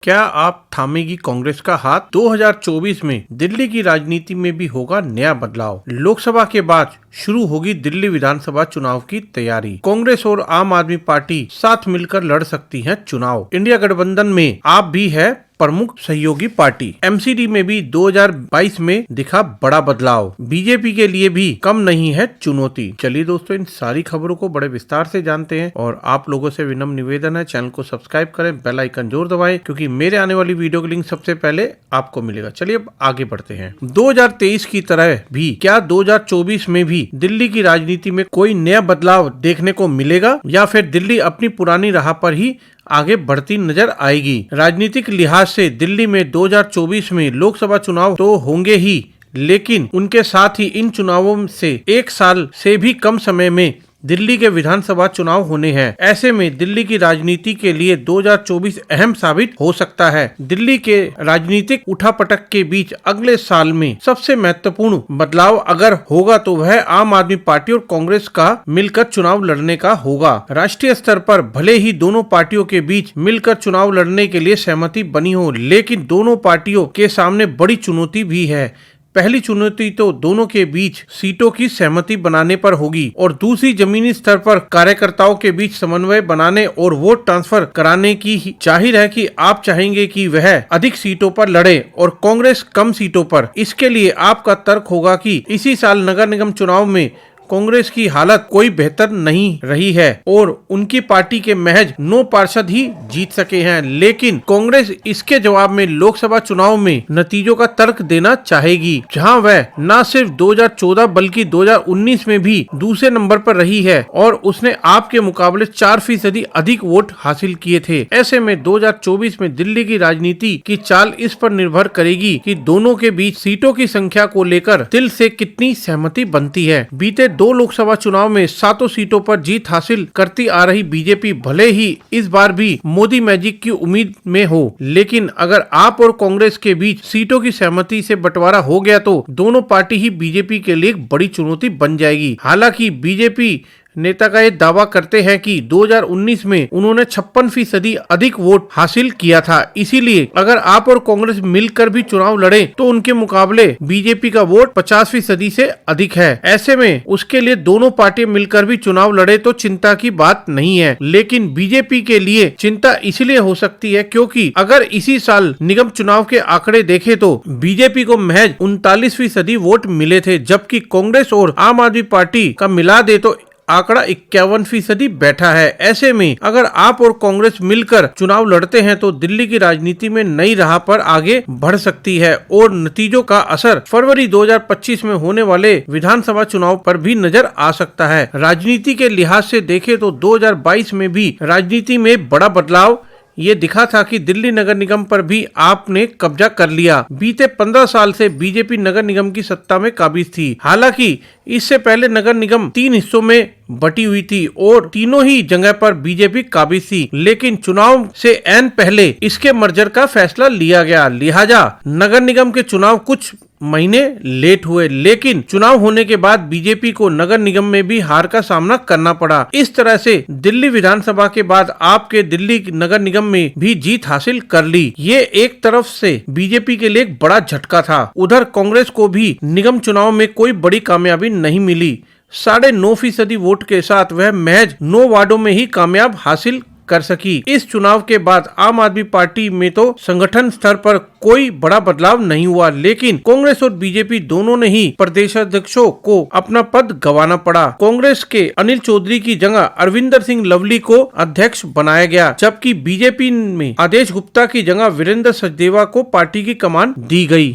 क्या आप थामेगी कांग्रेस का हाथ? 2024 में दिल्ली की राजनीति में भी होगा नया बदलाव। लोकसभा के बाद शुरू होगी दिल्ली विधानसभा चुनाव की तैयारी। कांग्रेस और आम आदमी पार्टी साथ मिलकर लड़ सकती हैं चुनाव। इंडिया गठबंधन में आप भी है प्रमुख सहयोगी पार्टी। एमसीडी में भी 2022 में दिखा बड़ा बदलाव। बीजेपी के लिए भी कम नहीं है चुनौती। चलिए दोस्तों, इन सारी खबरों को बड़े विस्तार से जानते हैं और आप लोगों से विनम्र निवेदन है, चैनल को सब्सक्राइब करें, बेल आइकन जरूर दबाएं, क्योंकि मेरे आने वाली वीडियो का लिंक सबसे पहले आपको मिलेगा। चलिए अब आगे बढ़ते हैं। 2023 की तरह भी क्या 2024 में भी दिल्ली की राजनीति में कोई नया बदलाव देखने को मिलेगा, या फिर दिल्ली अपनी पुरानी राह पर ही आगे बढ़ती नजर आएगी? राजनीतिक लिहाज से दिल्ली में 2024 में लोकसभा चुनाव तो होंगे ही, लेकिन उनके साथ ही इन चुनावों से एक साल से भी कम समय में दिल्ली के विधानसभा चुनाव होने हैं। ऐसे में दिल्ली की राजनीति के लिए 2024 अहम साबित हो सकता है। दिल्ली के राजनीतिक उठापटक के बीच अगले साल में सबसे महत्वपूर्ण बदलाव अगर होगा तो वह आम आदमी पार्टी और कांग्रेस का मिलकर चुनाव लड़ने का होगा। राष्ट्रीय स्तर पर भले ही दोनों पार्टियों के बीच मिलकर चुनाव लड़ने के लिए सहमति बनी हो, लेकिन दोनों पार्टियों के सामने बड़ी चुनौती भी है। पहली चुनौती तो दोनों के बीच सीटों की सहमति बनाने पर होगी और दूसरी जमीनी स्तर पर कार्यकर्ताओं के बीच समन्वय बनाने और वोट ट्रांसफर कराने की। जाहिर है कि आप चाहेंगे कि वह अधिक सीटों पर लड़े और कांग्रेस कम सीटों पर। इसके लिए आपका तर्क होगा कि इसी साल नगर निगम चुनाव में कांग्रेस की हालत कोई बेहतर नहीं रही है और उनकी पार्टी के महज 9 पार्षद ही जीत सके हैं, लेकिन कांग्रेस इसके जवाब में लोकसभा चुनाव में नतीजों का तर्क देना चाहेगी, जहां वह न सिर्फ 2014 बल्कि 2019 में भी दूसरे नंबर पर रही है और उसने आपके मुकाबले 4% अधिक वोट हासिल किए थे। ऐसे में 2024 में दिल्ली की राजनीति की चाल इस पर निर्भर करेगी कि दोनों के बीच सीटों की संख्या को लेकर दिल से कितनी सहमति बनती है। बीते 2 लोकसभा चुनाव में 7 सीटों पर जीत हासिल करती आ रही बीजेपी भले ही इस बार भी मोदी मैजिक की उम्मीद में हो, लेकिन अगर आप और कांग्रेस के बीच सीटों की सहमति से बंटवारा हो गया तो दोनों पार्टी ही बीजेपी के लिए एक बड़ी चुनौती बन जाएगी। हालांकि बीजेपी नेता का ये दावा करते हैं कि 2019 में उन्होंने 56% अधिक वोट हासिल किया था, इसीलिए अगर आप और कांग्रेस मिलकर भी चुनाव लड़े तो उनके मुकाबले बीजेपी का वोट 50% से अधिक है। ऐसे में उसके लिए दोनों पार्टियां मिलकर भी चुनाव लड़े तो चिंता की बात नहीं है, लेकिन बीजेपी के लिए चिंता इसलिए हो सकती है क्योंकि अगर इसी साल निगम चुनाव के आंकड़े देखे तो बीजेपी को महज 39% वोट मिले थे, जबकि कांग्रेस और आम आदमी पार्टी का मिला दे तो आंकड़ा 51% बैठा है। ऐसे में अगर आप और कांग्रेस मिलकर चुनाव लड़ते हैं तो दिल्ली की राजनीति में नई राह पर आगे बढ़ सकती है और नतीजों का असर फरवरी 2025 में होने वाले विधानसभा चुनाव पर भी नजर आ सकता है। राजनीति के लिहाज से देखें तो 2022 में भी राजनीति में बड़ा बदलाव ये दिखा था कि दिल्ली नगर निगम पर भी आपने कब्जा कर लिया। बीते 15 साल से बीजेपी नगर निगम की सत्ता में काबिज थी। हालांकि इससे पहले नगर निगम 3 हिस्सों में बटी हुई थी और तीनों ही जगह पर बीजेपी काबिज थी, लेकिन चुनाव से ऐन पहले इसके मर्जर का फैसला लिया गया। लिहाजा नगर निगम के चुनाव कुछ महीने लेट हुए, लेकिन चुनाव होने के बाद बीजेपी को नगर निगम में भी हार का सामना करना पड़ा। इस तरह से दिल्ली विधानसभा के बाद आपके दिल्ली नगर निगम में भी जीत हासिल कर ली। ये एक तरफ से बीजेपी के लिए एक बड़ा झटका था। उधर कांग्रेस को भी निगम चुनाव में कोई बड़ी कामयाबी नहीं मिली। 9.5% वोट के साथ वह महज 9 वार्डों में ही कामयाब हासिल कर सकी। इस चुनाव के बाद आम आदमी पार्टी में तो संगठन स्तर पर कोई बड़ा बदलाव नहीं हुआ, लेकिन कांग्रेस और बीजेपी दोनों ने ही प्रदेशाध्यक्षों को अपना पद गंवाना पड़ा। कांग्रेस के अनिल चौधरी की जगह अरविंदर सिंह लवली को अध्यक्ष बनाया गया, जबकि बीजेपी में आदेश गुप्ता की जगह वीरेंद्र सचदेवा को पार्टी की कमान दी गई।